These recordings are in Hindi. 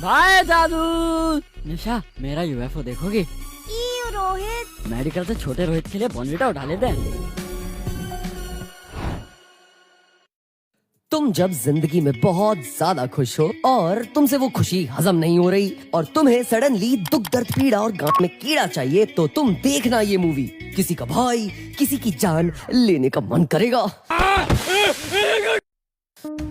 भाई दादू। निशा मेरा यूएफओ देखोगे? रोहित, मेडिकल से छोटे रोहित के लिए बॉर्नविटा उठा लेते हैं। तुम जब जिंदगी में बहुत ज्यादा खुश हो और तुमसे वो खुशी हजम नहीं हो रही और तुम्हें सडनली दुख दर्द पीड़ा और गांठ में कीड़ा चाहिए, तो तुम देखना ये मूवी। किसी का भाई किसी की जान लेने का मन करेगा।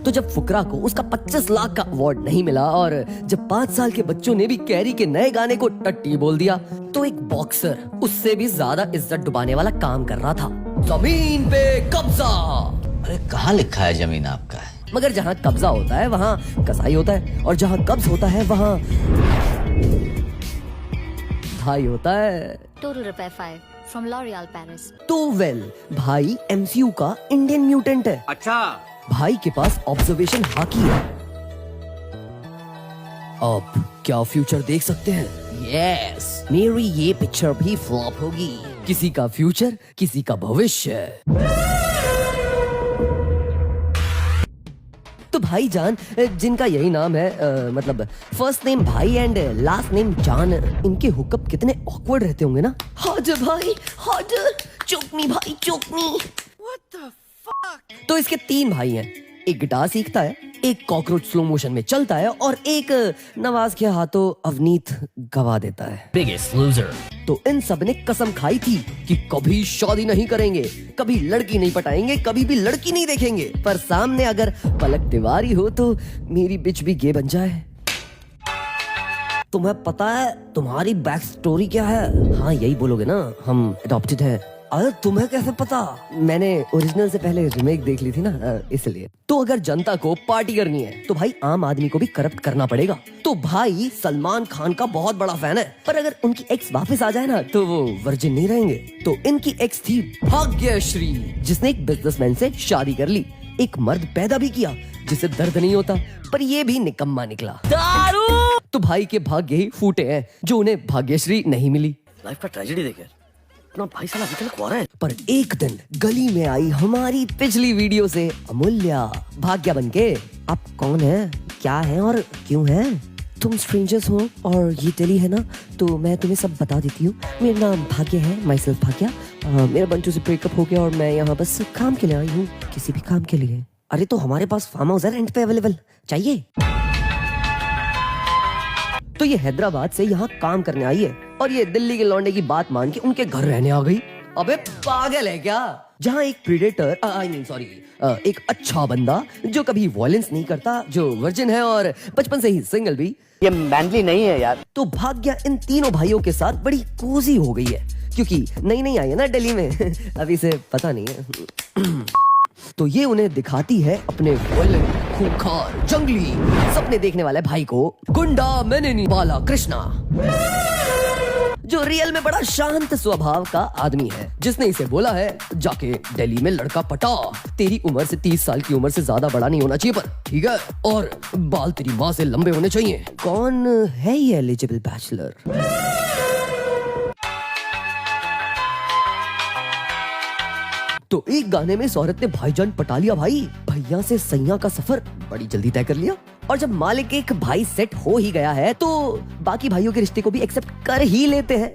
तो जब फुकरा को उसका 25 लाख का अवार्ड नहीं मिला और जब 5 साल के बच्चों ने भी कैरी के नए गाने को टट्टी बोल दिया, तो एक बॉक्सर उससे भी ज्यादा इज्जत डुबाने वाला काम कर रहा था। जमीन पे कब्जा। अरे कहाँ लिखा है जमीन आपका है? मगर जहाँ कब्जा होता है वहाँ कसाई होता है और जहाँ कब्ज होता है वहाँ भाई होता है। Total Repair 5 from L'Oreal Paris. तो वेल, भाई MCU का इंडियन म्यूटेंट है। अच्छा, भाई के पास ऑब्जर्वेशन हाकी है। अब क्या फ्यूचर देख सकते हैं? यस, मेरी ये पिक्चर भी फ्लॉप होगी। किसी का फ्यूचर, किसी का भविष्य। तो भाईजान जिनका यही नाम है, मतलब फर्स्ट नेम भाई एंड लास्ट नेम जान, इनके हुकअप कितने ऑकवर्ड रहते होंगे ना। हार्डर भाई हार्डर, चोक मी भाई choke me. What the fuck. तो इसके 3 भाई हैं। एक गिटार सीखता है, एक कॉकरोच स्लो मोशन में चलता है और एक नवाज के हाथों अवनीत गवा देता है। Biggest loser. तो इन सब ने कसम खाई थी कि कभी शादी नहीं करेंगे, कभी लड़की नहीं पटाएंगे, कभी भी लड़की नहीं देखेंगे, पर सामने अगर पलक तिवारी हो तो मेरी बिच भी गे बन जाए। तुम्हें पता है तुम्हारी बैक स्टोरी क्या है? हाँ यही बोलोगे ना, हम अडॉप्टेड हैं। अरे तुम्हें कैसे पता? मैंने ओरिजिनल से पहले रिमेक देख ली थी ना, इसलिए। तो अगर जनता को पार्टी करनी है तो भाई आम आदमी को भी करप्ट करना पड़ेगा। तो भाई सलमान खान का बहुत बड़ा फैन है, पर अगर उनकी एक्स वापस आ जाए ना तो वो वर्जिन नहीं रहेंगे। तो इनकी एक्स थी भाग्यश्री, जिसने एक बिजनेसमैन से शादी कर ली, एक मर्द पैदा भी किया जिसे दर्द नहीं होता, पर ये भी निकम्मा निकला। दारू। तो भाई के भाग्य ही फूटे हैं जो उन्हें भाग्यश्री नहीं मिली। लाइफ का ट्रेजेडी देखे अपना भाई साला अभी तक कुआरा है। पर एक दिन गली में आई हमारी पिछली वीडियो से अमूल्या भाग्या बनके। आप कौन है, क्या है और क्यों है? तुम स्ट्रेंजर्स हो और ये दिल्ली है ना, तो मैं तुम्हें सब बता देती हूँ। मेरा नाम भाग्य है, माई सेल्फ भाग्या। मेरा बंचू से ब्रेकअप हो गया और मैं यहाँ बस काम के लिए आई हूँ, किसी भी काम के लिए। अरे तो हमारे पास फार्म हाउस है रेंट पे अवेलेबल, चाहिए? तो ये हैदराबाद से यहाँ काम करने आई है और ये दिल्ली के लौंडे की बात मान के उनके घर रहने आ गई। अबे पागल है क्या? जहाँ एक प्रीडेटर, एक अच्छा बंदा जो कभी वॉयलेंस नहीं करता, जो वर्जिन है और बचपन से ही सिंगल भी। ये मैनली नहीं है यार। तो भाग्या इन तीनों भाइयों के साथ बड़ी कोजी हो गई है, क्योंकि नई नई आई है ना दिल्ली में अभी से पता नहीं है। तो ये उन्हें दिखाती है अपने वॉयलेंट, खूंखार, जंगली, सपने देखने वाले भाई को, गुंडा मैंने वाला कृष्णा, जो रियल में बड़ा शांत स्वभाव का आदमी है, जिसने इसे बोला है जाके दिल्ली में लड़का पटा, तेरी उम्र से 30 साल की उम्र से ज्यादा बड़ा नहीं होना चाहिए, पर ठीक है, और बाल तेरी माँ से लंबे होने चाहिए। कौन है ये एलिजिबल बैचलर? तो एक गाने में इस औरत ने भाईजान पटा लिया भाई। भैया से सैया का सफर बड़ी जल्दी तय कर लिया। और जब मालिक एक भाई सेट हो ही गया है तो बाकी भाइयों के रिश्ते को भी एक्सेप्ट कर ही लेते हैं।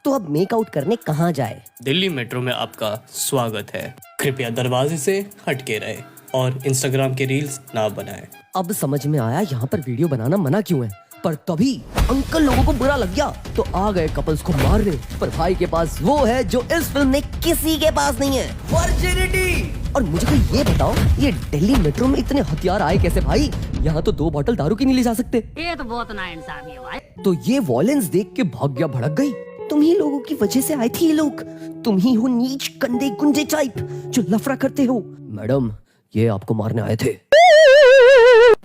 तो अब मेकआउट करने कहाँ जाए? दिल्ली मेट्रो में आपका स्वागत है। कृपया दरवाजे से हटके रहे और इंस्टाग्राम के रील्स ना बनाएं। अब समझ में आया यहाँ पर वीडियो बनाना मना क्यों है। पर तभी अंकल लोगों को बुरा लग गया तो आ गए कपल्स को मारने। पर भाई के पास वो है जो इस फिल्म में किसी के पास नहीं है, वर्जिनिटी। और मुझे को ये बताओ, ये दिल्ली मेट्रो में इतने हथियार आए कैसे भाई? यहाँ तो 2 बॉटल दारू की नहीं ले जा सकते। ये तो बहुत नाइंसाफी है भाई। तो ये वॉयलेंस देख के भाग्या भड़क गई। तुम ही लोगों की वजह से आए थे ये लोग। तुम ही हो नीच कंधे गुंजे टाइप जो लफड़ा करते हो। मैडम ये आपको मारने आए थे।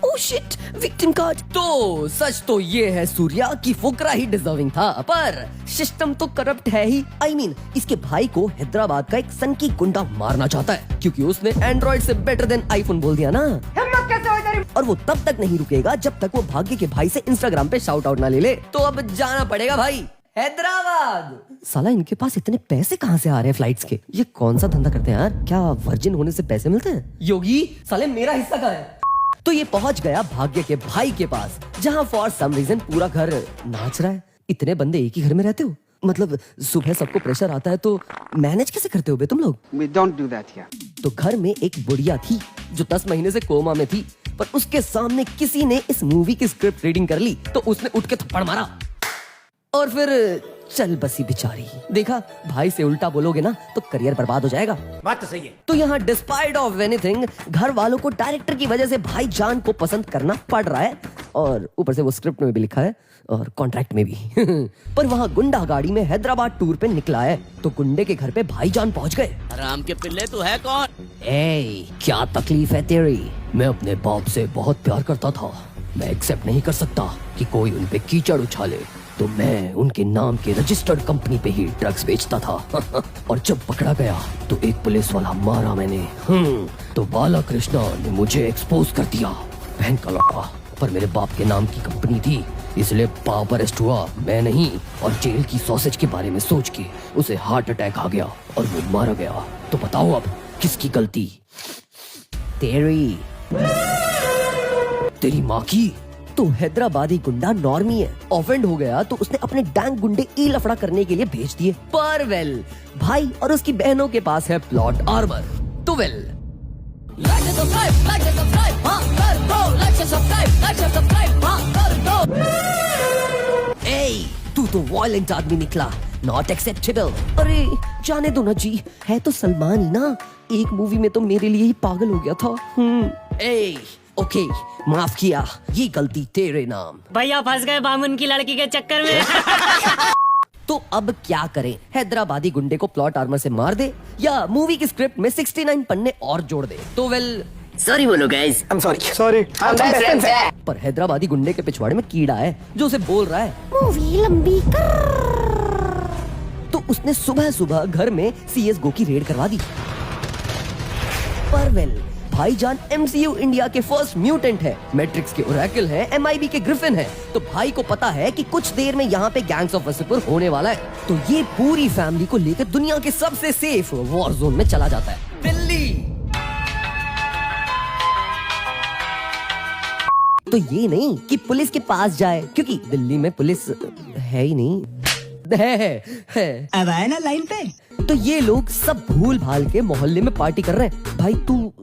Oh shit, victim card. तो सच तो ये है सूर्या की फुकरा ही डिजर्विंग था, पर सिस्टम तो करप्ट है ही। I mean, इसके भाई को हैदराबाद का एक सनकी गुंडा मारना चाहता है क्योंकि उसने एंड्रॉइड से बेटर देन आईफोन बोल दिया ना। हिम्मत कैसे हुई तेरी? और वो तब तक नहीं रुकेगा जब तक वो भाग्य के भाई से इंस्टाग्राम पे शाउट आउट ना ले ले। तो अब जाना पड़ेगा भाई हैदराबाद। साला इनके पास इतने पैसे कहाँ से आ रहे हैं फ्लाइट्स के? ये कौन सा धंधा करते हैं यार? क्या वर्जिन होने से पैसे मिलते हैं? योगी साले मेरा हिस्सा कहाँ है? तो ये पहुंच गया भाग्य के भाई के पास, जहाँ फॉर सम रीजन पूरा घर नाच रहा है। इतने बंदे एक ही घर में रहते हो? मतलब सुबह सबको प्रेशर आता है तो मैनेज कैसे करते हो बे तुम लोग? We don't do that here. तो घर में एक बुढ़िया थी जो 10 महीने से कोमा में थी, पर उसके सामने किसी ने इस मूवी की स्क्रिप्ट रीडिंग कर ली तो उसने उठ के थप्पड़ मारा और फिर चल बसी बेचारी। देखा, भाई से उल्टा बोलोगे ना तो करियर बर्बाद हो जाएगा। बात तो सही है। तो यहाँ डिस्पाइट ऑफ एनीथिंग घर वालों को डायरेक्टर की वजह से भाईजान को पसंद करना पड़ रहा है, और ऊपर से वो स्क्रिप्ट में भी लिखा है और कॉन्ट्रैक्ट में भी। पर वहाँ गुंडा गाड़ी में हैदराबाद टूर पे निकला है तो गुंडे के घर पे भाईजान पहुंच गए। राम के पिल्ले तू है कौन? ए, क्या तकलीफ है तेरी? मैं अपने बाप से बहुत प्यार करता था। मैं एक्सेप्ट नहीं कर सकता कि कोई उन पे कीचड़ उछाले, तो मैं उनके नाम की रजिस्टर्ड कंपनी पे ही ड्रग्स बेचता था। और जब पकड़ा गया तो एक पुलिस वाला मारा मैंने। तो बाला कृष्णा ने मुझे एक्सपोज कर दिया। बहन का लौटा, पर मेरे बाप के नाम की कंपनी थी इसलिए बाप अरेस्ट हुआ, मैं नहीं। और जेल की सॉसेज के बारे में सोच के उसे हार्ट अटैक आ गया और वो मारा गया। तो बताओ अब किसकी गलती? तेरी माँ की। तो हैदराबादी गुंडा नॉर्मी है, ऑफेंड हो गया तो उसने अपने डैंग गुंडे ई लफड़ा करने के लिए भेज दिए। पर वेल, भाई और उसकी बहनों के पास है प्लॉट आर्मर। तो वेल, तू तो वायलेंट आदमी निकला, नॉट एक्सेप्टेबल। अरे जाने दो ना जी, है तो सलमान ही ना। एक मूवी में तो मेरे लिए ही पागल हो गया था। ओके, माफ किया, ये गलती तेरे नाम। भैया फंस गए बामुन की लड़की के चक्कर में। तो अब क्या करें? हैदराबादी गुंडे को प्लॉट आर्मर से मार दे या मूवी की स्क्रिप्ट में 69 पन्ने और जोड़ दे? तो वेल, सॉरी बोलो गाइस। I'm sorry. पर हैदराबादी गुंडे के पिछवाड़े में कीड़ा है जो उसे बोल रहा है मूवी लंबी कर। तो उसने सुबह सुबह घर में CSGO की रेड करवा दी। पर वेल, भाईजान MCU इंडिया के फर्स्ट म्यूटेंट है, मैट्रिक्स के ओरेकल है, MIB के ग्रिफिन है। तो भाई को पता है कि कुछ देर में यहाँ पे गैंग्स ऑफ वासेपुर होने वाला है। तो ये पूरी फैमिली को लेकर दुनिया के सबसे सेफ वॉर जोन में चला जाता है, दिल्ली। तो ये नहीं कि पुलिस के पास जाए, क्योंकि दिल्ली में पुलिस है ही नहीं। है। अब आए ना लाइन पे। तो ये लोग सब भूल भाल के मोहल्ले में पार्टी कर रहे हैं। भाई तू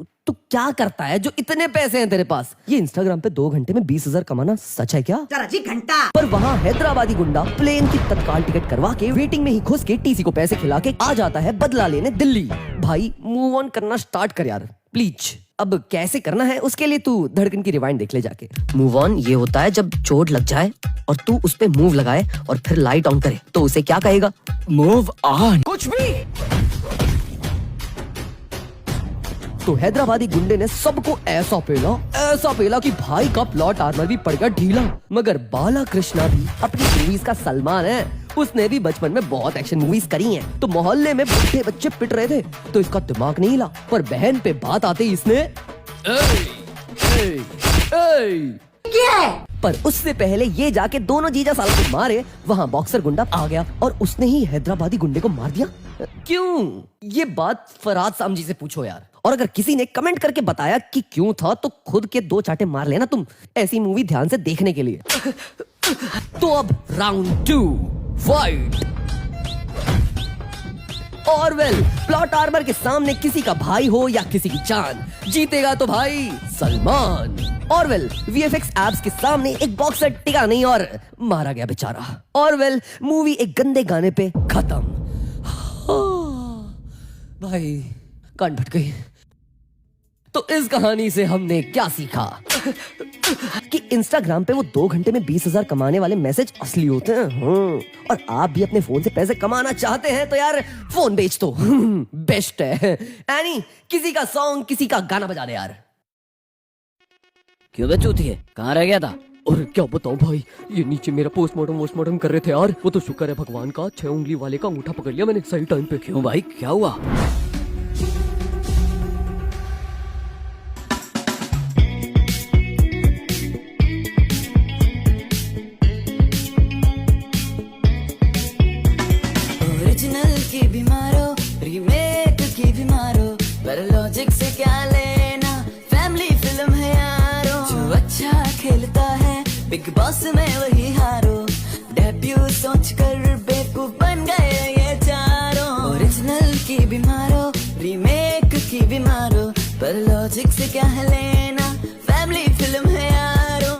क्या करता है जो इतने पैसे हैं तेरे पास? ये इंस्टाग्राम पे 2 घंटे में 20,000 कमाना सच है क्या? जरा जी घंटा। पर वहाँ हैदराबादी गुंडा प्लेन की तत्काल टिकट करवा के वेटिंग में ही घुस के TC को पैसे खिला के आ जाता है बदला लेने दिल्ली। भाई मूव ऑन करना स्टार्ट कर यार प्लीज। अब कैसे करना है उसके लिए तू धड़कन की रिवाइंड देख ले जाके। मूव ऑन ये होता है जब चोट लग जाए और तू उस पे मूव लगाए और फिर लाइट ऑन करे, तो उसे क्या कहेगा? Move on. कुछ भी। तो हैदराबादी गुंडे ने सबको ऐसा पेला कि भाई का प्लॉट आर्मर भी पड़ गया ढीला। मगर बाला कृष्णा भी अपनी मूवीज का सलमान है, उसने भी बचपन में बहुत एक्शन मूवीज करी हैं। तो मोहल्ले में बूढ़े बच्चे पिट रहे थे तो इसका दिमाग नहीं हिला, पर बहन पे बात आते ही इसने पर उससे पहले ये जाके दोनों जीजा साल को मारे, वहाँ बॉक्सर गुंडा आ गया और उसने ही हैदराबादी गुंडे को मार दिया। क्यों? ये बात फरहाद सामजी से पूछो यार। और अगर किसी ने कमेंट करके बताया कि क्यों था तो खुद के 2 चाटे मार लेना तुम, ऐसी मूवी ध्यान से देखने के लिए। तो अब राउंड 2 फाइट। और वेल, प्लॉट आर्मर के सामने किसी का भाई हो या किसी की जान, जीतेगा तो भाई सलमान। और वेल, VFX एप्स के सामने एक बॉक्सर टिका नहीं और मारा गया बेचारा। और वेल, मूवी एक गंदे गाने पे खत्म। भाई कान फट गई। तो इस कहानी से हमने क्या सीखा? कि इंस्टाग्राम पे वो 2 घंटे में 20,000 कमाने वाले मैसेज असली होते हैं। और आप भी अपने फोन से पैसे कमाना चाहते हैं तो यार फोन बेच दो। बेस्ट है। एनी, किसी का सॉन्ग, किसी का गाना बजा दे यार। क्यों बे चूती है, कहाँ रह गया था? और क्या बताऊं भाई, ये नीचे मेरा पोस्टमार्टम कर रहे थे यार। वो तो शुक्र है भगवान का 6 उंगली वाले का अंगूठा पकड़ लिया मैंने सही टाइम पे। क्यों भाई, क्या हुआ? पर लॉजिक से क्या लेना, फैमिली फिल्म है यारो, जो अच्छा खेलता है बिग बॉस में वही हारो। डेब्यू सोच कर बेवकूफ बन गए ये चारों, ओरिजिनल की भी मारो, रीमेक की भी मारो, पर लॉजिक से क्या है लेना।